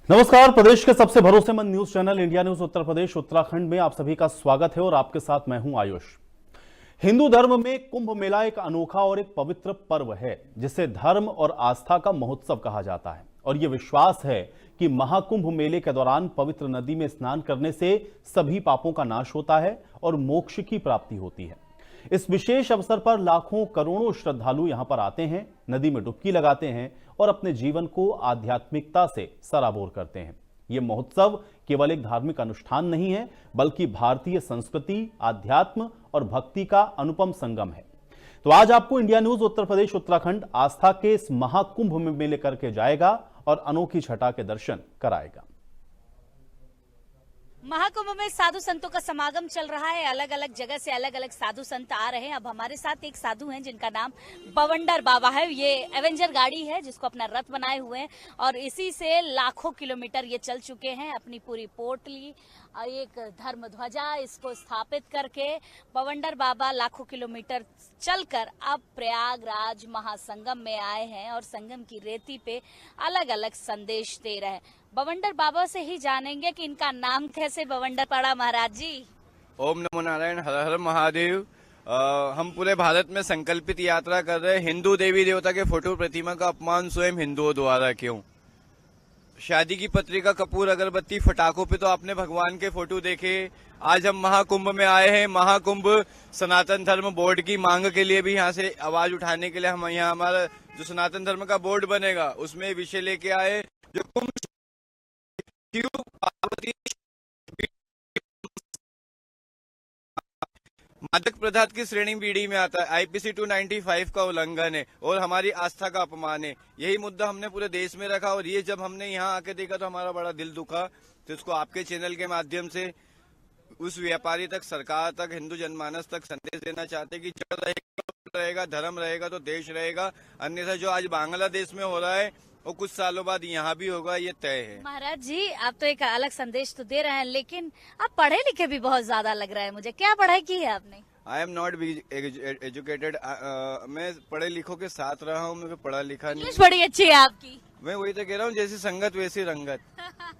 नमस्कार। प्रदेश के सबसे भरोसेमंद news channel India news Uttar Pradesh Uttarakhand में आप सभी का स्वागत है और आपके साथ मैं हूं आयुष। हिंदू धर्म में कुंभ मेला एक अनोखा और एक पवित्र पर्व है जिसे धर्म और आस्था का महोत्सव कहा जाता है और यह विश्वास है कि महाकुंभ मेले के दौरान पवित्र नदी में स्नान करने से सभी पापों का नाश होता है और मोक्ष की प्राप्ति होती है। इस विशेष अवसर पर लाखों करोड़ों श्रद्धालु यहां पर आते हैं, नदी में डुबकी लगाते हैं और अपने जीवन को आध्यात्मिकता से सराबोर करते हैं। यह महोत्सव केवल एक धार्मिक अनुष्ठान नहीं है, बल्कि भारतीय संस्कृति, आध्यात्म और भक्ति का अनुपम संगम है। तो आज आपको इंडिया न्यूज उत्तर प्रदेश उत्तराखंड आस्था के इस महाकुंभ में लेकर के जाएगा और अनोखी छटा के दर्शन कराएगा। महाकुंभ में साधु संतों का समागम चल रहा है। अलग अलग जगह से अलग अलग साधु संत आ रहे हैं। अब हमारे साथ एक साधु हैं जिनका नाम बवंडर बाबा है। ये एवेंजर गाड़ी है जिसको अपना रथ बनाए हुए हैं और इसी से लाखों किलोमीटर ये चल चुके हैं। अपनी पूरी पोटली और एक धर्म ध्वजा इसको स्थापित करके बवंडर बाबा लाखों किलोमीटर चलकर अब प्रयागराज महासंगम में आए हैं और संगम की रेती पे अलग अलग संदेश दे रहे हैं। बवंडर बाबा से ही जानेंगे कि इनका नाम कैसे बवंडर पड़ा। महाराज जी, ओम नमो नारायण, हर हर महादेव। हम पूरे भारत में संकल्पित यात्रा कर रहे हैं। हिंदू देवी देवता के फोटो प्रतिमा का अपमान स्वयं हिंदुओं द्वारा क्यों? शादी की पत्रिका, कपूर, अगरबत्ती, फटाकों पे तो आपने भगवान के फोटो देखे। आज हम महाकुंभ में आए हैं। महाकुंभ सनातन धर्म बोर्ड की मांग के लिए भी यहाँ से आवाज उठाने के लिए हम यहाँ हमारा जो सनातन धर्म का बोर्ड बनेगा उसमें विषय लेके आए जो कुंभ पार्वती मादक पदार्थ की श्रेणी बीड़ी में आता है। आईपीसी 295 का उल्लंघन है और हमारी आस्था का अपमान है। यही मुद्दा हमने पूरे देश में रखा और ये जब हमने यहाँ आके देखा तो हमारा बड़ा दिल दुखा। तो इसको आपके चैनल के माध्यम से उस व्यापारी तक, सरकार तक, हिंदू जनमानस तक संदेश देना चाहते कि जड़ रहेगा, धर्म रहेगा तो देश रहेगा। अन्यथा जो आज बांग्लादेश में हो रहा है वो कुछ सालों बाद यहाँ भी होगा, ये तय है। महाराज जी, आप तो एक अलग संदेश तो दे रहे हैं, लेकिन आप पढ़े लिखे भी बहुत ज्यादा लग रहा है मुझे। क्या पढ़ाई की है आपने? I am not educated. मैं पढ़े लिखों के साथ रहा हूँ, मैं पढ़ा लिखा नहीं। इंग्लिश बड़ी अच्छी है आपकी। मैं वही तो कह रहा हूँ, जैसी संगत वैसी रंगत।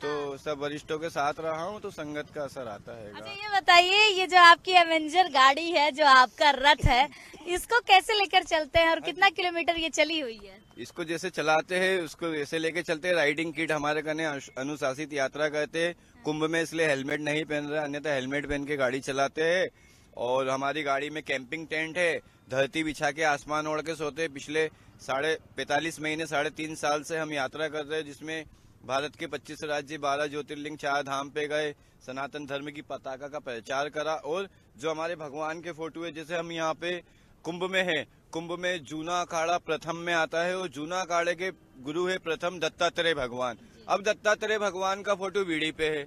तो सब वरिष्ठों के साथ रहा हूँ तो संगत का असर आता है। अच्छा, ये बताइए, ये जो आपकी एवेंजर गाड़ी है, जो आपका रथ है, इसको कैसे लेकर चलते हैं और कितना किलोमीटर ये चली हुई है? इसको जैसे चलाते हैं उसको ऐसे लेके चलते हैं। राइडिंग किट हमारे कने अनुशासित यात्रा करते हैं। कुंभ में इसलिए हेलमेट नहीं पहन रहे, अन्यथा हेलमेट पहन के गाड़ी चलाते हैं। और हमारी गाड़ी में कैंपिंग टेंट है, धरती बिछा के आसमान ओढ़ के सोते हैं। पिछले 45 महीने 3.5 साल से हम यात्रा कर रहे हैं, जिसमें भारत के 25 राज्य, 12 ज्योतिर्लिंग, 4 धाम पे गए, सनातन धर्म की पताका का प्रचार करा। और जो हमारे भगवान के फोटो है, जैसे हम यहाँ पे कुंभ में है, कुंभ में जूना अखाड़ा प्रथम में आता है और जूना अखाड़े के गुरु है प्रथम दत्तात्रेय भगवान। अब दत्तात्रेय भगवान का फोटो बीड़ी पे है।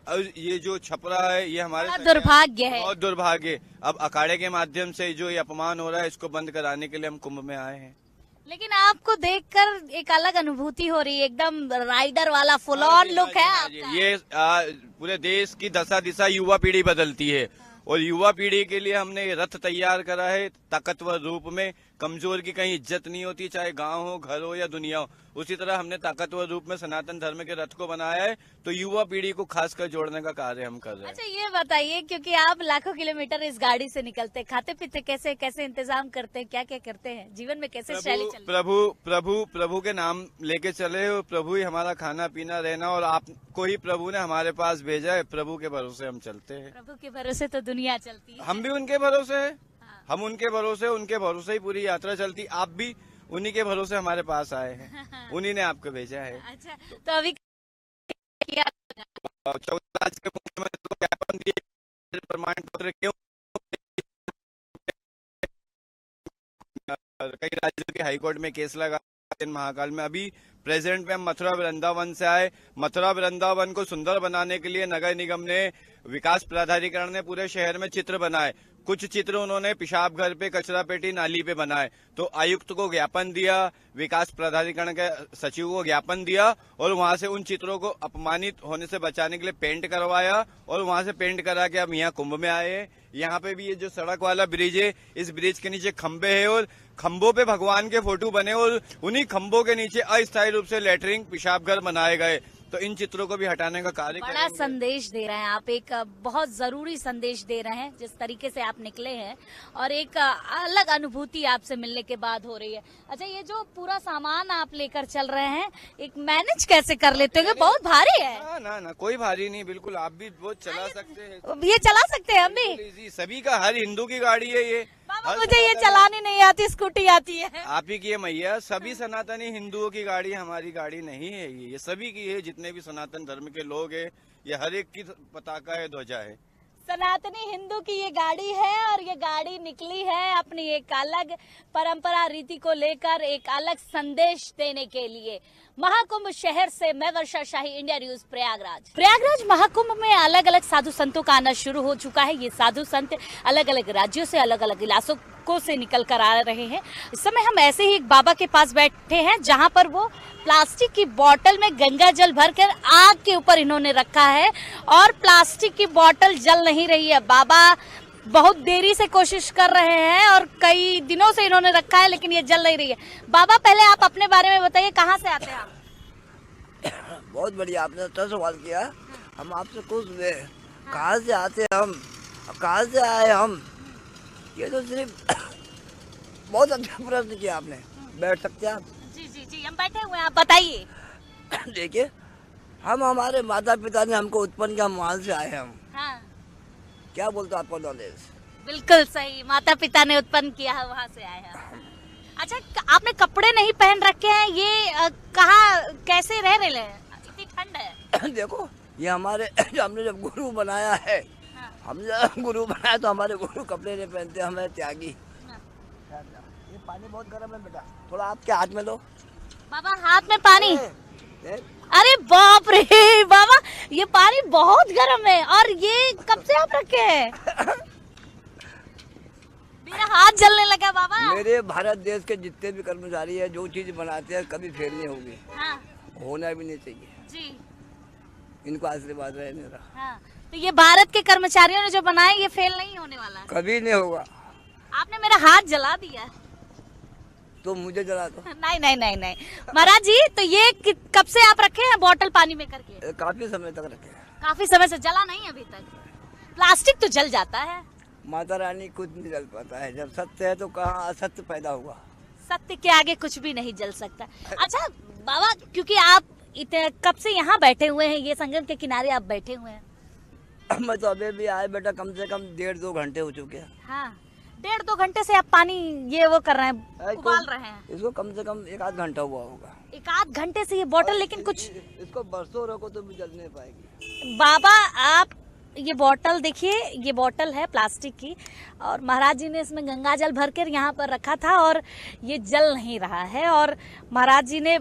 और ये जो छपरा है ये हमारे दुर्भाग्य है, बहुत दुर्भाग्य। अब अखाड़े के माध्यम से जो ये अपमान हो रहा है इसको बंद कराने के लिए हम कुंभ में आए हैं। लेकिन आपको देखकर एक अलग अनुभूति हो रही है, एकदम राइडर वाला फुल ऑन लुक है आपका। ये पूरे देश की दशा दिशा युवा पीढ़ी बदलती है और युवा पीढ़ी के लिए हमने ये रथ तैयार करा है ताकतवर रूप में। कमजोर की कहीं इज्जत नहीं होती, चाहे गांव हो, घर हो या दुनिया हो। उसी तरह हमने ताकतवर रूप में सनातन धर्म के रथ को बनाया है, तो युवा पीढ़ी को खासकर जोड़ने का कार्य हम कर रहे हैं। अच्छा, ये बताइए, क्योंकि आप लाखों किलोमीटर इस गाड़ी से निकलते, खाते पीते कैसे कैसे इंतजाम करते हैं, क्या क्या करते हैं जीवन में, कैसे शैली चलती है? प्रभु के नाम लेके चले और प्रभु ही हमारा खाना पीना रहना और आपको ही प्रभु ने हमारे पास भेजा है। प्रभु के भरोसे हम चलते हैं। प्रभु के भरोसे तो दुनिया चलती है। हम भी उनके भरोसे है। हम उनके भरोसे ही पूरी यात्रा चलती। आप भी उन्हीं के भरोसे हमारे पास आए हैं, उन्हीं ने आपको भेजा है। अच्छा, तो अभी 14 राज्य के मुख्यमंत्री को ज्ञापन दिए, प्रमाण पत्र क्यों? कई राज्यों के हाईकोर्ट में केस लगा महाकाल में। अभी प्रेजेंट में हम मथुरा वृंदावन से आए। मथुरा वृंदावन को सुंदर बनाने के लिए नगर निगम ने, विकास प्राधिकरण ने पूरे शहर में चित्र बनाए। कुछ चित्र उन्होंने पेशाब घर पे, कचरा पेटी, नाली पे बनाए। तो आयुक्त को ज्ञापन दिया, विकास प्राधिकरण के सचिव को ज्ञापन दिया और वहां से उन चित्रों को अपमानित होने से बचाने के लिए पेंट करवाया और वहां से पेंट करा के हम यहाँ कुंभ में आए हैं। यहाँ पे भी ये जो सड़क वाला ब्रिज है, इस ब्रिज के नीचे खंबे है और खंबों पे भगवान के फोटो बने और उन्हीं खंबों के नीचे अस्थायी रूप से लेटरिंग, पेशाब घर बनाए गए। तो इन चित्रों को भी हटाने का कार्य बड़ा करेंगे। संदेश दे रहे हैं आप, एक बहुत जरूरी संदेश दे रहे हैं जिस तरीके से आप निकले हैं, और एक अलग अनुभूति आपसे मिलने के बाद हो रही है। अच्छा, ये जो पूरा सामान आप लेकर चल रहे हैं, एक मैनेज कैसे कर लेते हो? बहुत भारी है। ना कोई भारी नहीं, बिल्कुल आप भी वो चला सकते हैं। ये चला सकते हैं हम भी? इजी, सभी का, हर हिंदू की गाड़ी है ये। बाबा मुझे ये चलानी नहीं आती, स्कूटी आती है। आप ही की है मैया, सभी सनातनी हिंदुओं की गाड़ी, हमारी गाड़ी नहीं है ये सभी की है। जितने भी सनातन धर्म के लोग हैं, ये हर एक की पताका है, ध्वजा है। सनातनी हिंदू की ये गाड़ी है और ये गाड़ी निकली है अपनी एक अलग परंपरा रीति को लेकर, एक अलग संदेश देने के लिए। महाकुंभ शहर से मैं वर्षा शाही, इंडिया न्यूज, प्रयागराज महाकुंभ में अलग अलग साधु संतों का आना शुरू हो चुका है। ये साधु संत अलग अलग राज्यों से, अलग अलग इलाकों से निकल कर आ रहे हैं। इस समय हम ऐसे ही एक बाबा के पास बैठे हैं जहां पर वो प्लास्टिक की बोतल में गंगा जल भरकर आग के ऊपर इन्होंने रखा है और प्लास्टिक की बोतल जल नहीं रही है। बाबा बहुत देरी से कोशिश कर रहे हैं और कई दिनों से इन्होंने रखा है, लेकिन ये जल नहीं रही है। बाबा, पहले आप अपने बारे में बताइए, कहाँ से आते हैं आप? बहुत बढ़िया, आपने अच्छा सवाल किया। हम आपसे खुश हुए। कहाँ से आते हैं हम, कहाँ से आए हम, ये तो सिर्फ बहुत अच्छा प्रश्न किया आपने। बैठ सकते हैं आप? जी, हम बैठे हुए हैं, आप बताइए। देखिए, हम, हमारे माता पिता ने हमको उत्पन्न किया, हम वहाँ से आए हैं हम। हाँ, क्या बोलते हो आपको नॉलेज? बिल्कुल सही, माता पिता ने उत्पन्न किया है, वहाँ से आए हैं। अच्छा, आपने कपड़े नहीं पहन रखे हैं, ये कहाँ कैसे रह रहे हैं? इतनी ठंड है। देखो, ये हमारे हमने जब गुरु बनाया है, हाँ। हमने जब गुरु बनाया तो हमारे गुरु कपड़े नहीं पहनते, हमें त्यागी। हाँ। ये पानी बहुत गर्म है बेटा, थोड़ा आपके हाथ में लो। बाबा, हाथ में पानी? देख, अरे बाप रे बाबा, ये पानी बहुत गर्म है। और ये कब से आप रखे हैं? मेरा हाथ जलने लगा बाबा। मेरे भारत देश के जितने भी कर्मचारी है, जो चीज बनाते हैं कभी फेल नहीं होगी। हाँ। होना भी नहीं चाहिए। जी। इनको आशीर्वाद रहे मेरा। हाँ। तो ये भारत के कर्मचारियों ने जो बनाया, ये फेल नहीं होने वाला। कभी नहीं होगा। आपने मेरा हाथ जला दिया। तो मुझे जला दो। नहीं महाराज जी, तो ये कब से आप रखे हैं बोतल पानी में करके? काफी समय तक रखे। काफी समय से। जला नहीं अभी तक? प्लास्टिक तो जल जाता है। माता रानी कुछ नहीं जल पाता है। जब सत्य है तो कहाँ असत्य पैदा हुआ। सत्य के आगे कुछ भी नहीं जल सकता। अच्छा बाबा, क्योंकि आप कब से यहाँ बैठे हुए हैं, ये संगम के किनारे आप बैठे हुए हैं? मैं तो अभी भी आए बेटा, कम से कम 1.5-2 घंटे हो चुके हैं। हाँ, 1.5-2 घंटे से आप पानी ये वो कर रहे हैं, उबाल रहे हैं। इसको कम से कम 1-8 घंटा हुआ होगा। 1-8 घंटे से ये बोतल, लेकिन कुछ इसको बरसों रखो तो भी जल नहीं पाएगी। बाबा, आप ये बोतल देखिए, ये बोतल है प्लास्टिक की और महाराज जी ने इसमें गंगा जल भरकर यहाँ पर रखा था और ये जल नहीं रहा है। और महाराज जी ने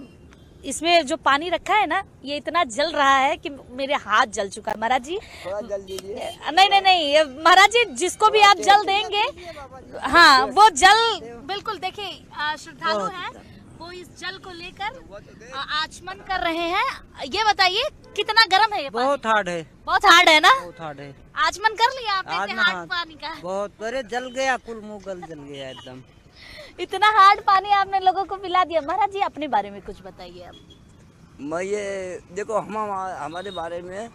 इसमें जो पानी रखा है ना, ये इतना जल रहा है कि मेरे हाथ जल चुका है। महाराज जी थोड़ा जल दीजिए। नहीं महाराज जी, जिसको भी आप जल देंगे, हाँ, वो जल बिल्कुल, देखिए श्रद्धालु हैं, वो इस जल को लेकर आचमन कर रहे हैं। ये बताइए कितना गर्म है ये पानी? बहुत हार्ड है। बहुत हार्ड है ना? बहुत हार्ड है। आचमन कर लिया आपने आज इतने ना हार्ड हाथ पानी का? बहुत, अरे जल गया, कुल मुंह जल गया एकदम। इतना हार्ड पानी आपने लोगों को पिला दिया। महाराज जी, अपने बारे में कुछ बताइए आप। मैं ये देखो, हम हमारे बारे में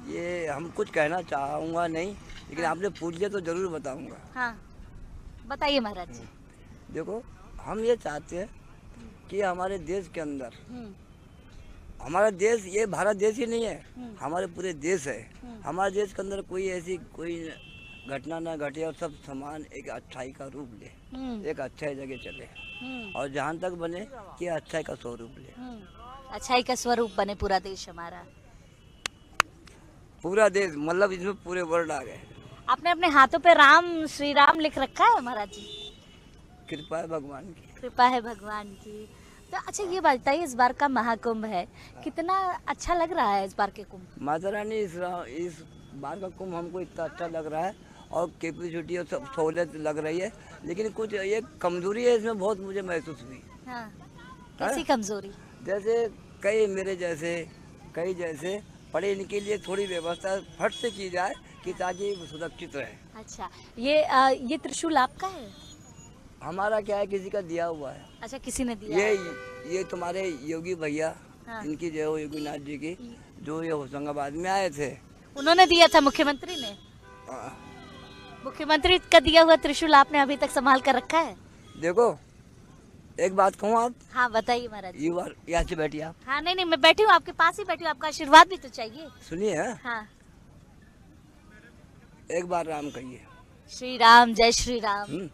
ये हम कुछ कहना चाहूँगा नहीं, लेकिन आपने पूछ लिया तो जरूर बताऊँगा। हाँ, बताइए महाराज जी। देखो, हम ये चाहते हैं कि हमारे देश के अंदर, हमारा देश ये भारत देश ही नहीं है, हमारे पूरे देश है। हमारे देश के अंदर कोई ऐसी कोई घटना ना घटे और सब समान एक अच्छाई का रूप ले, एक अच्छाई जगह चले और जहाँ तक बने कि अच्छाई का स्वरूप ले। अच्छाई का स्वरूप बने पूरा देश हमारा। पूरा देश मतलब इसमें पूरे वर्ल्ड आ गए। आपने अपने हाथों पे राम, श्री राम लिख रखा है महाराज जी? कृपा है भगवान की। कृपा है भगवान की। तो अच्छा ये बताइए, इस बार का महाकुंभ है, कितना अच्छा लग रहा है इस बार के कुंभ? माता रानी इस बार का कुंभ हमको इतना अच्छा लग रहा है और कैपेसिटी और सब सहूलियत लग रही है, लेकिन कुछ एक कमजोरी है इसमें बहुत मुझे महसूस हुई। हाँ, कैसी कमजोरी? जैसे कई जैसे पढ़े इनके लिए थोड़ी व्यवस्था फट से की जाए कि ताकि वो सुरक्षित रहे। अच्छा, ये त्रिशूल आपका है? हमारा क्या है, किसी का दिया हुआ है। अच्छा, किसी ने दिया? ये तुम्हारे योगी भैया, हाँ। इनकी जो है योगी नाथ जी की, जो ये होशंगाबाद में आए थे। उन्होंने दिया था, मुख्यमंत्री ने? मुख्यमंत्री का दिया हुआ त्रिशूल आपने अभी तक संभाल कर रखा है? देखो एक बात कहूँ आप? हाँ बताइए महाराज। यहाँ से बैठिए आप। हाँ नहीं मैं बैठी हूँ, आपके पास ही बैठी हूँ, आपका आशीर्वाद भी तो चाहिए। सुनिए, हाँ। एक बार राम कहिए। श्री राम, जय श्री राम।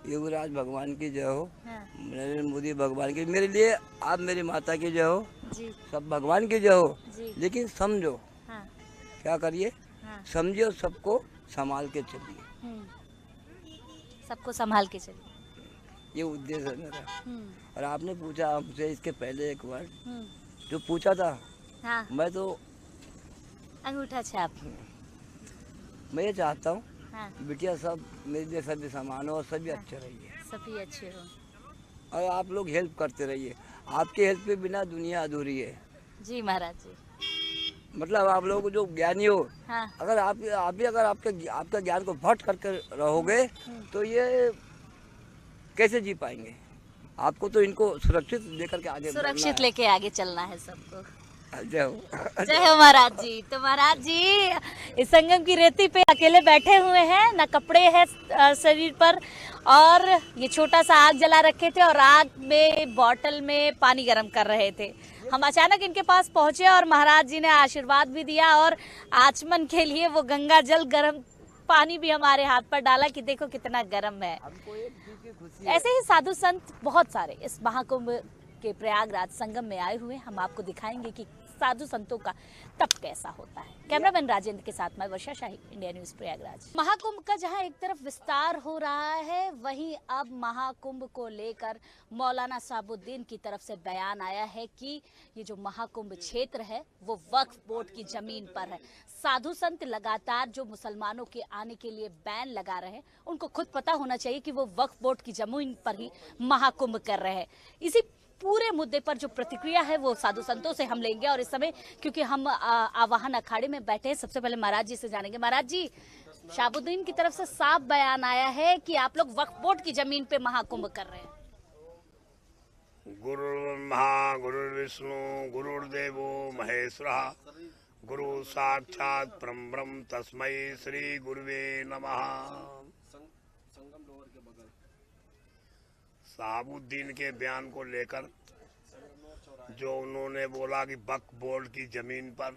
युवराज भगवान की जय हो, हाँ। नरेंद्र मोदी भगवान की, मेरे लिए आप मेरी माता की जय हो जी। सब भगवान की जय हो जी। लेकिन समझो, हाँ। क्या करिए, हाँ। समझिए और सबको संभाल के चलिए। सबको संभाल के चलिए, ये उद्देश्य है मेरा। और आपने पूछा हमसे इसके पहले एक बार जो पूछा था, हाँ। मैं तो अंगूठा छाप। मैं ये चाहता हूँ, हाँ। बिटिया सब मेरे लिए सभी समान हो और सभी अच्छे रहिए, सभी अच्छे हो और आप लोग हेल्प करते रहिए। आपके हेल्प के बिना दुनिया अधूरी है। जी महाराज जी। मतलब आप लोग जो ज्ञानी हो, हाँ। अगर आपके ज्ञान को भट करके रहोगे तो ये कैसे जी पाएंगे? आपको तो इनको सुरक्षित लेकर के आगे सुरक्षित लेके आगे चलना है सबको। जय हो। जय हो महाराज जी। तो महाराज जी इस संगम की रेती पे अकेले बैठे हुए हैं, ना कपड़े हैं शरीर पर, और ये छोटा सा आग जला रखे थे और आग में बॉटल में पानी गर्म कर रहे थे। हम अचानक इनके पास पहुंचे और महाराज जी ने आशीर्वाद भी दिया और आचमन के लिए वो गंगा जल गर्म पानी भी हमारे हाथ पर डाला कि देखो कितना गर्म है। ऐसे ही साधु संत बहुत सारे इस महाकुंभ के प्रयागराज संगम में आए हुए, हम आपको दिखाएंगे कि साधु संतों का तप कैसा होता है। कैमरामैन राजेंद्र के साथ मैं वर्षा शाही, इंडिया न्यूज प्रयागराज। महाकुंभ का जहां एक तरफ विस्तार हो रहा है, वहीं अब महाकुंभ को लेकर मौलाना साबुद्दीन की तरफ से बयान आया है कि ये जो महाकुंभ क्षेत्र है वो वक्फ बोर्ड की जमीन पर है। साधु संत लगातार जो मुसलमानों के आने के लिए बैन लगा रहे हैं, उनको खुद पता होना चाहिए कि वो वक्फ बोर्ड की जमीन पर ही महाकुंभ कर रहे हैं। इसी पूरे मुद्दे पर जो प्रतिक्रिया है वो साधु संतों से हम लेंगे, और इस समय क्योंकि हम आवाहन अखाड़े में बैठे हैं, सबसे पहले महाराज जी से जानेंगे। महाराज जी, शाहबुद्दीन की तरफ से साफ बयान आया है कि आप लोग वक्फ बोर्ड की जमीन पे महाकुंभ कर रहे हैं। गुरु ब्रह्मा गुरु विष्णु गुरुर्देवो महेश्वरः गुरु साक्षात परम ब्रह्म तस्मै श्री गुरुवे नमः। साबुद्दीन के बयान को लेकर जो उन्होंने बोला कि वक्फ बोर्ड की जमीन पर,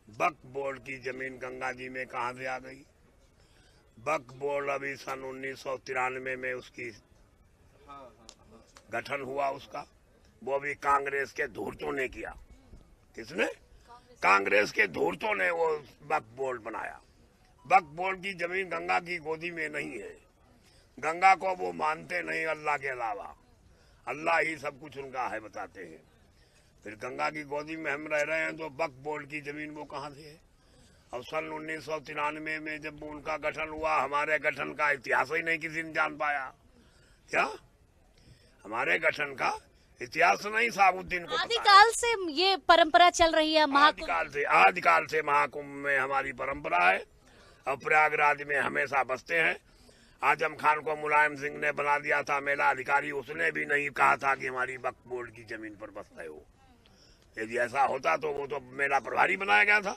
वक्फ बोर्ड की जमीन गंगा जी में कहां से आ गई? वक्फ बोर्ड अभी सन 1993 में उसकी गठन हुआ उसका, वो भी कांग्रेस के धूर्तों ने किया। किसने? कांग्रेस के धूर्तों ने वो वक्फ बोर्ड बनाया। वक्फ बोर्ड की जमीन गंगा की गोदी में नहीं है। गंगा को वो मानते नहीं अल्लाह के अलावा, अल्लाह ही सब कुछ उनका है बताते हैं। फिर गंगा की गोदी में हम रह रहे हैं तो वक्फ बोर्ड की जमीन वो कहाँ से है? और सन 1993 में जब उनका गठन हुआ, हमारे गठन का इतिहास ही नहीं किसी ने जान पाया। क्या हमारे गठन का इतिहास नहीं साबुद्दीन को? आदिकाल से ये परंपरा चल रही है। आदिकाल से महाकुंभ में हमारी परंपरा है और प्रयागराज में हमेशा बसते हैं। आजम खान को मुलायम सिंह ने बना दिया था मेला अधिकारी, उसने भी नहीं कहा था कि हमारी वक्फ बोर्ड की जमीन पर बसते हो। यदि ऐसा होता तो वो तो मेला प्रभारी बनाया गया था।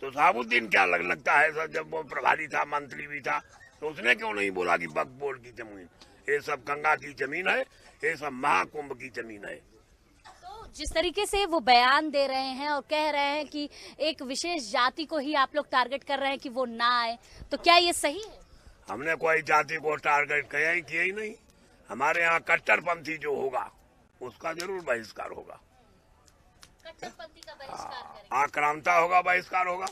तो साबुद्दीन क्या लगता है सर, जब वो प्रभारी था, मंत्री भी था, तो उसने क्यों नहीं बोला कि वक्फ बोर्ड की जमीन ये सब गंगा की जमीन है, ये सब महाकुंभ की जमीन है। तो जिस तरीके से वो बयान दे रहे हैं और कह रहे हैं कि एक विशेष जाति को ही आप लोग टारगेट कर रहे हैं कि वो ना आए, तो क्या ये सही है? हमने कोई जाति को टारगेट किया ही नहीं। हमारे यहाँ कट्टरपंथी जो होगा उसका जरूर बहिष्कार होगा। कट्टरपंथी का बहिष्कार करेंगे। आक्रांता होगा, बहिष्कार होगा।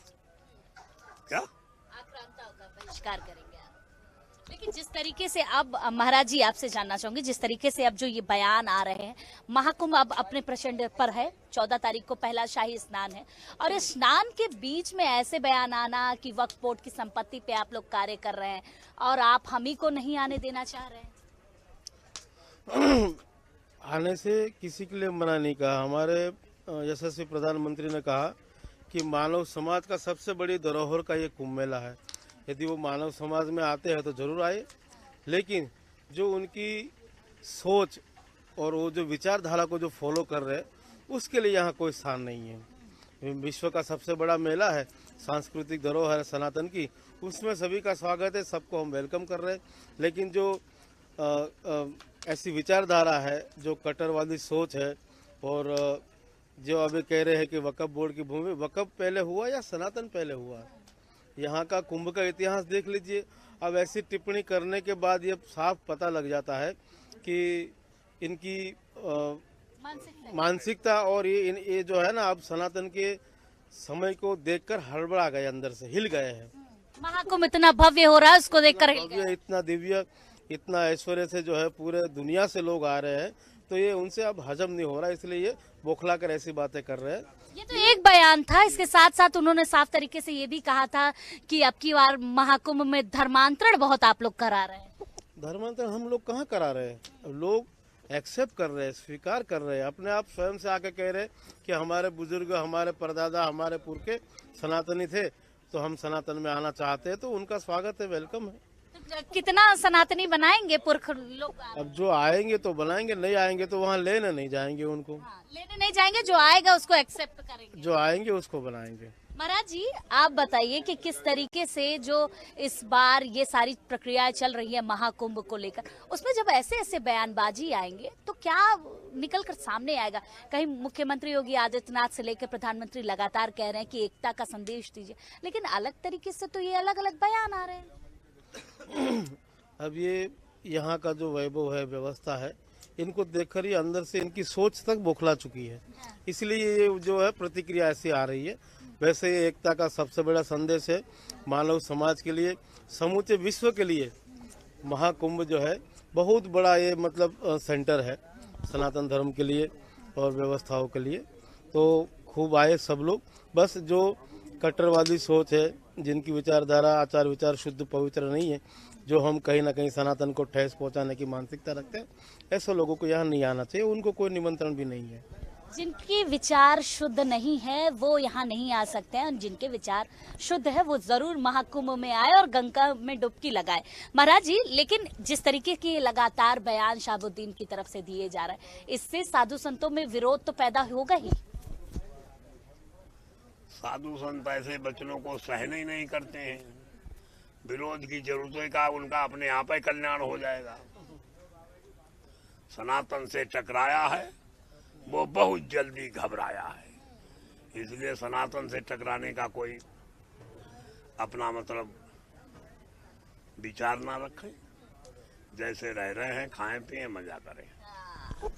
क्या आक्रांता का बहिष्कार करेंगे आप? लेकिन जिस तरीके से अब महाराज जी आपसे जानना चाहूंगी, जिस तरीके से अब जो ये बयान आ रहे हैं, महाकुंभ अब अपने प्रचंड पर है, 14 तारीख को पहला शाही स्नान है और इस स्नान के बीच में ऐसे बयान आना कि वक्फ बोर्ड की संपत्ति पे आप लोग कार्य कर रहे हैं और आप हम ही को नहीं आने देना चाह रहे हैं। आने से किसी के लिए मना नहीं कहा। हमारे यशस्वी प्रधानमंत्री ने कहा कि मानव समाज का सबसे बड़ी धरोहर का ये कुंभ मेला है। यदि वो मानव समाज में आते हैं तो जरूर आए, लेकिन जो उनकी सोच और वो जो विचारधारा को जो फॉलो कर रहे हैं उसके लिए यहाँ कोई स्थान नहीं है। विश्व का सबसे बड़ा मेला है, सांस्कृतिक धरोहर सनातन की, उसमें सभी का स्वागत है, सबको हम वेलकम कर रहे हैं। लेकिन जो ऐसी विचारधारा है, जो कट्टरवादी सोच है और जो अभी कह रहे हैं कि वक्फ बोर्ड की भूमि, वक्फ पहले हुआ या सनातन पहले हुआ? यहाँ का कुंभ का इतिहास देख लीजिए। अब ऐसी टिप्पणी करने के बाद ये साफ पता लग जाता है कि इनकी मानसिकता और ये जो है ना, अब सनातन के समय को देखकर हड़बड़ा गए, अंदर से हिल गए हैं। महाकुंभ इतना भव्य हो रहा है, उसको देखकर इतना दिव्य, इतना ऐश्वर्य से जो है पूरे दुनिया से लोग आ रहे हैं, तो ये उनसे अब हजम नहीं हो रहा, इसलिए ये बौखला कर ऐसी बातें कर रहे हैं। ये तो एक बयान था, इसके साथ साथ उन्होंने साफ तरीके से ये भी कहा था कि अब की बार महाकुंभ में धर्मांतरण बहुत आप लोग करा रहे हैं। धर्मांतरण हम लोग कहाँ करा रहे हैं? लोग एक्सेप्ट कर रहे हैं, स्वीकार कर रहे हैं, अपने आप स्वयं से आके कह रहे हैं कि हमारे बुजुर्ग, हमारे परदादा, हमारे पुरखे सनातनी थे, तो हम सनातन में आना चाहते हैं, तो उनका स्वागत है, वेलकम है। कितना सनातनी बनाएंगे पुरख लोग? अब जो आएंगे तो बनाएंगे, नहीं आएंगे तो वहाँ लेने नहीं जाएंगे उनको। लेने नहीं जाएंगे, जो आएगा उसको एक्सेप्ट करेंगे, जो आएंगे उसको बनाएंगे। महाराज जी आप बताइए कि किस तरीके से जो इस बार ये सारी प्रक्रियाएं चल रही है महाकुंभ को लेकर, उसमें जब ऐसे ऐसे बयानबाजी आएंगे तो क्या निकल कर सामने आएगा? कहीं मुख्यमंत्री योगी आदित्यनाथ से लेकर प्रधानमंत्री लगातार कह रहे हैं कि एकता का संदेश दीजिए, लेकिन अलग तरीके से तो ये अलग अलग बयान आ रहे हैं। अब ये यहाँ का जो वैभव है, व्यवस्था है, इनको देखकर ही अंदर से इनकी सोच तक बौखला चुकी है, इसलिए ये जो है प्रतिक्रिया ऐसी आ रही है। वैसे ये एकता का सबसे बड़ा संदेश है मानव समाज के लिए, समूचे विश्व के लिए। महाकुंभ जो है बहुत बड़ा ये मतलब सेंटर है सनातन धर्म के लिए और व्यवस्थाओं के लिए, तो खूब आए सब लोग। बस जो कट्टरवादी सोच है, जिनकी विचारधारा, आचार विचार शुद्ध पवित्र नहीं है, जो हम कहीं ना कहीं सनातन को ठेस पहुंचाने की मानसिकता रखते हैं, ऐसे लोगों को यहाँ नहीं आना चाहिए, उनको कोई निमंत्रण भी नहीं है। जिनके विचार शुद्ध नहीं है वो यहाँ नहीं आ सकते हैं, और जिनके विचार शुद्ध है वो जरूर महाकुंभ में आए और गंगा में डुबकी लगाए। महाराज जी, लेकिन जिस तरीके के लगातार बयान शहाबुद्दीन की तरफ से दिए जा रहे हैं, इससे साधु संतों में विरोध तो पैदा होगा ही। साधु संत ऐसे वचनों को सहन ही नहीं करते हैं। विरोध की जरूरत है का, उनका अपने आप ही कल्याण हो जाएगा। सनातन से टकराया है, वो बहुत जल्दी घबराया है, इसलिए सनातन से टकराने का कोई अपना मतलब विचार ना रखें। जैसे रह रहे हैं, खाएं पिए मजा करें,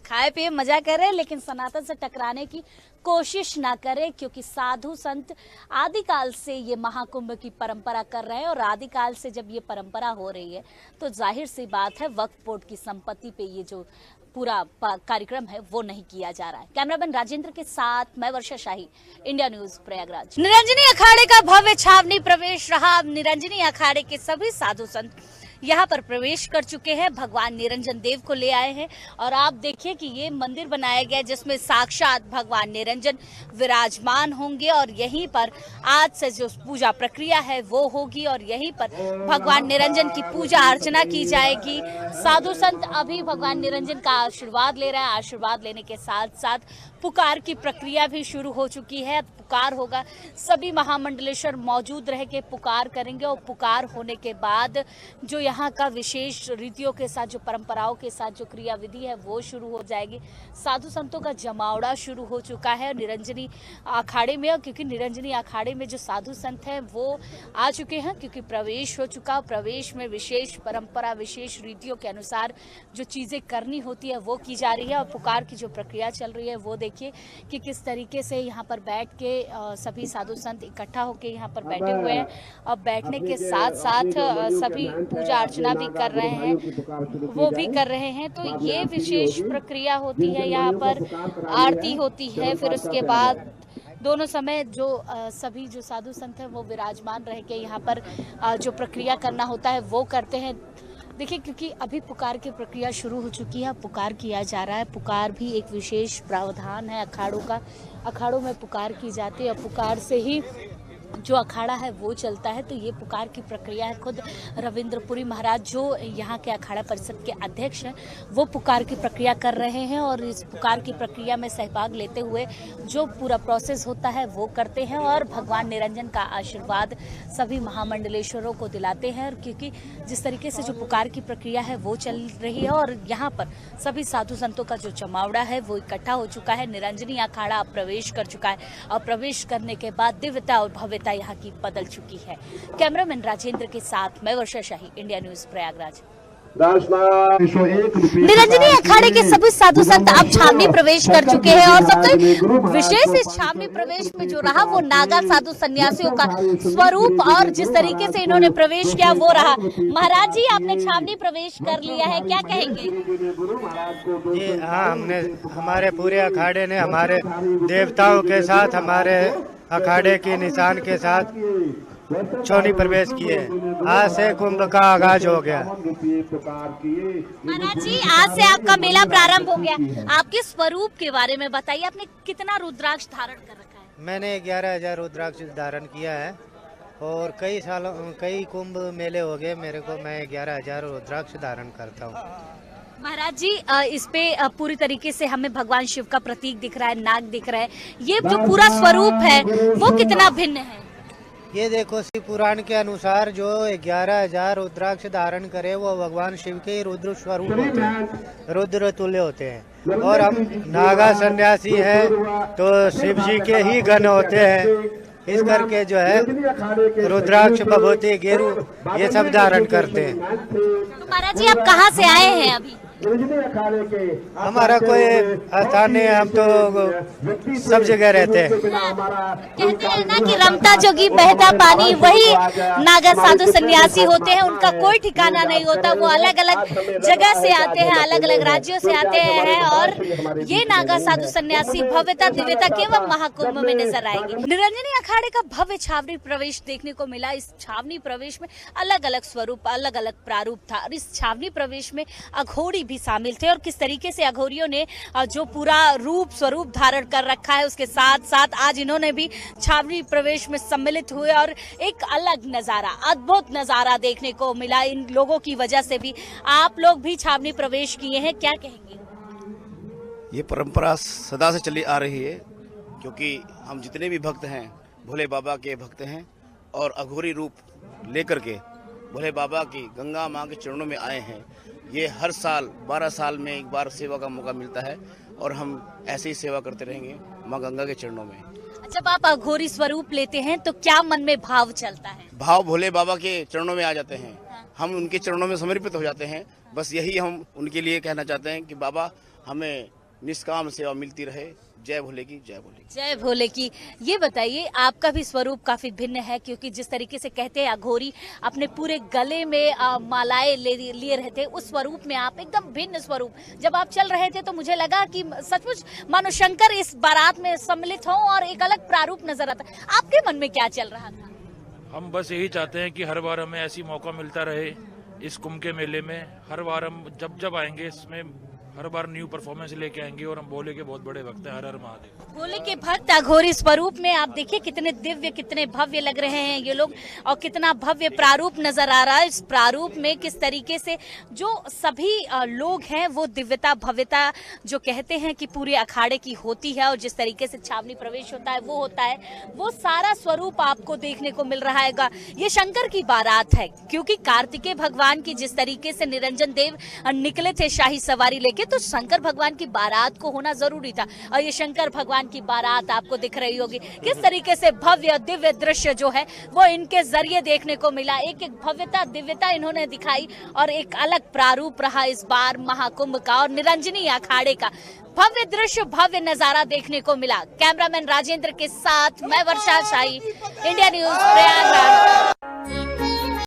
खाए पिए मजा करें, लेकिन सनातन से टकराने की कोशिश ना करें, क्योंकि साधु संत आदिकाल से ये महाकुंभ की परंपरा कर रहे हैं और आदिकाल से जब ये परंपरा हो रही है तो जाहिर सी बात है वक्फ बोर्ड की संपत्ति पे ये जो पूरा कार्यक्रम है वो नहीं किया जा रहा है। कैमरामैन राजेंद्र के साथ मैं वर्षा शाही, इंडिया न्यूज प्रयागराज। निरंजनी अखाड़े का भव्य छावनी प्रवेश रहा। निरंजनी अखाड़े के सभी साधु संत यहाँ पर प्रवेश कर चुके हैं, भगवान निरंजन देव को ले आए हैं और आप देखिए कि ये मंदिर बनाया गया जिसमें साक्षात भगवान निरंजन विराजमान होंगे और यहीं पर आज से जो पूजा प्रक्रिया है वो होगी और यहीं पर भगवान निरंजन की पूजा अर्चना की जाएगी। साधु संत अभी भगवान निरंजन का आशीर्वाद ले रहे हैं, आशीर्वाद लेने के साथ साथ पुकार की प्रक्रिया भी शुरू हो चुकी है। पुकार होगा, सभी महामंडलेश्वर मौजूद रह के पुकार करेंगे और पुकार होने के बाद जो यहाँ का विशेष रीतियों के साथ, जो परंपराओं के साथ जो क्रियाविधि है वो शुरू हो जाएगी। साधु संतों का जमावड़ा शुरू हो चुका है निरंजनी अखाड़े में, क्योंकि निरंजनी अखाड़े में जो साधु संत हैं वो आ चुके हैं, क्योंकि प्रवेश हो चुका। प्रवेश में विशेष परंपरा, विशेष रीतियों के अनुसार जो चीजें करनी होती है वो की जा रही है और पुकार की जो प्रक्रिया चल रही है वो देखिए कि किस तरीके से यहाँ पर बैठ के सभी साधु संत इकट्ठा होकर यहाँ पर बैठे हुए हैं और बैठने के साथ साथ सभी पूजा अर्चना भी कर रहे हैं, वो भी कर रहे हैं। तो ये विशेष प्रक्रिया होती है, यहाँ पर आरती होती है, फिर उसके बाद दोनों समय जो सभी जो साधु संत हैं वो विराजमान रह के यहाँ पर जो प्रक्रिया करना होता है वो करते हैं। देखिए, क्योंकि अभी पुकार की प्रक्रिया शुरू हो चुकी है, पुकार किया जा रहा है। पुकार भी एक विशेष प्रावधान है अखाड़ों का, अखाड़ों में पुकार की जाती है और पुकार से ही जो अखाड़ा है वो चलता है। तो ये पुकार की प्रक्रिया है। खुद रविंद्रपुरी महाराज जो यहाँ के अखाड़ा परिषद के अध्यक्ष हैं वो पुकार की प्रक्रिया कर रहे हैं और इस पुकार की प्रक्रिया में सहभाग लेते हुए जो पूरा प्रोसेस होता है वो करते हैं और भगवान निरंजन का आशीर्वाद सभी महामंडलेश्वरों को दिलाते हैं। क्योंकि जिस तरीके से जो पुकार की प्रक्रिया है वो चल रही है और यहाँ पर सभी साधु संतों का जो जमावड़ा है वो इकट्ठा हो चुका है। निरंजनी अखाड़ा अब प्रवेश कर चुका है और प्रवेश करने के बाद दिव्यता और भव्यता यहाँ की बदल चुकी है। कैमरामैन राजेंद्र के साथ मैं वर्षा शाही, इंडिया न्यूज प्रयागराज। निरंजनी अखाड़े के सभी साधु संत अब छावनी प्रवेश कर चुके हैं और सबसे विशेष इस छावनी प्रवेश में जो रहा वो नागा साधु सन्यासियों का स्वरूप और जिस तरीके से इन्होंने प्रवेश किया वो रहा। महाराज जी, आपने छावनी प्रवेश कर लिया है, क्या कहेंगे? जी हाँ, हमने हमारे पूरे अखाड़े ने हमारे देवताओं के साथ, हमारे अखाड़े के निशान के साथ छावनी प्रवेश किए। आज से कुंभ का आगाज हो गया। महाराज जी, आज से आपका मेला प्रारंभ हो गया। आपके स्वरूप के बारे में बताइए, आपने कितना रुद्राक्ष धारण कर रखा है? मैंने 11,000 रुद्राक्ष धारण किया है और कई कुंभ मेले हो गए मेरे को। मैं 11,000 रुद्राक्ष धारण करता हूँ। महाराज जी, इस पे पूरी तरीके से हमें भगवान शिव का प्रतीक दिख रहा है, नाग दिख रहा है। ये जो पूरा स्वरूप है वो कितना भिन्न है? ये देखो, शिव पुराण के अनुसार जो 11,000 रुद्राक्ष धारण करे वो भगवान शिव के रुद्र स्वरूप होते हैं, रुद्र तुल्य होते हैं। और हम नागा सन्यासी हैं तो शिव जी के ही गण होते हैं। इस करके जो है रुद्राक्ष, भभूति, गेरू ये सब धारण करते हैं। तो महाराज जी, आप कहाँ से आए हैं अभी? हमारा कोई स्थान नहीं है, हम तो सब जगह रहते हैं। कहते हैं ना कि रमता जोगी बहता पानी, वही नागा साधु सन्यासी होते हैं। उनका कोई ठिकाना नहीं होता, वो अलग अलग जगह से आते हैं, अलग अलग राज्यों से आते हैं और ये नागा साधु सन्यासी भव्यता दिव्यता केवल महाकुंभ में नजर आएगी। निरंजनी अखाड़े का भव्य छावनी प्रवेश देखने को मिला। इस छावनी प्रवेश में अलग अलग स्वरूप, अलग अलग प्रारूप था और इस छावनी प्रवेश में अघोरी भी शामिल थे और किस तरीके से अघोरियों ने जो पूरा रूप स्वरूप धारण कर रखा है उसके साथ साथ आज इन्होंने भी छावनी प्रवेश में सम्मिलित हुए और एक अलग नजारा, अद्भुत नजारा देखने को मिला। इन लोगों की वजह से भी आप लोग भी छावनी प्रवेश किए हैं, क्या कहेंगे? ये परंपरा सदा से चली आ रही है क्योंकि हम जितने भी भक्त हैं भोले बाबा के भक्त हैं और अघोरी रूप लेकर के भोले बाबा की गंगा माँ के चरणों में आए हैं। ये हर साल 12 साल में एक बार सेवा का मौका मिलता है और हम ऐसे ही सेवा करते रहेंगे माँ गंगा के चरणों में। जब आप अघोरी स्वरूप लेते हैं तो क्या मन में भाव चलता है? भाव भोले बाबा के चरणों में आ जाते हैं, हम उनके चरणों में समर्पित हो जाते हैं। बस यही हम उनके लिए कहना चाहते हैं कि बाबा हमें निष्काम सेवा मिलती रहे। जय भोले की, जय भोले की। जय भोले की। ये बताइए, आपका भी स्वरूप काफी भिन्न है क्योंकि जिस तरीके से कहते हैं अघोरी अपने पूरे गले में मालाएं लिए रहते हैं, उस स्वरूप में आप एकदम भिन्न स्वरूप। जब आप चल रहे थे तो मुझे लगा कि सचमुच मानो शंकर इस बारात में सम्मिलित हों और एक अलग प्रारूप नजर आता। आपके मन में क्या चल रहा था? हम बस यही चाहते हैं कि हर बार हमें ऐसी मौका मिलता रहे इस कुंभ के मेले में। हर बार हम जब आएंगे इसमें हर बार न्यू परफॉर्मेंस लेके आएंगे और हम भोले के बहुत बड़े भक्त हैं। हर हर महादेव। भोले के भक्त अघोरी स्वरूप में आप देखिए कितने दिव्य, कितने भव्य लग रहे हैं ये लोग और कितना भव्य प्रारूप नजर आ रहा है। इस प्रारूप में किस तरीके से जो सभी लोग हैं वो दिव्यता भव्यता जो कहते हैं कि पूरे अखाड़े की होती है और जिस तरीके से छावनी प्रवेश होता है वो सारा स्वरूप आपको देखने को मिल रहा है। ये शंकर की बारात है क्योंकि कार्तिकेय भगवान की जिस तरीके से निरंजन देव निकले थे शाही सवारी लेके, तो शंकर भगवान की बारात को होना जरूरी था। और ये शंकर भगवान की बारात आपको दिख रही होगी किस तरीके से भव्य दिव्य दृश्य जो है वो इनके जरिए देखने को मिला। एक एक भव्यता दिव्यता इन्होंने दिखाई और एक अलग प्रारूप रहा इस बार महाकुंभ का और निरंजनी अखाड़े का। भव्य दृश्य भव्य नजारा देखने को मिला। कैमरामैन राजेंद्र के साथ मैं वर्षा शाही, इंडिया न्यूज प्रयागराज।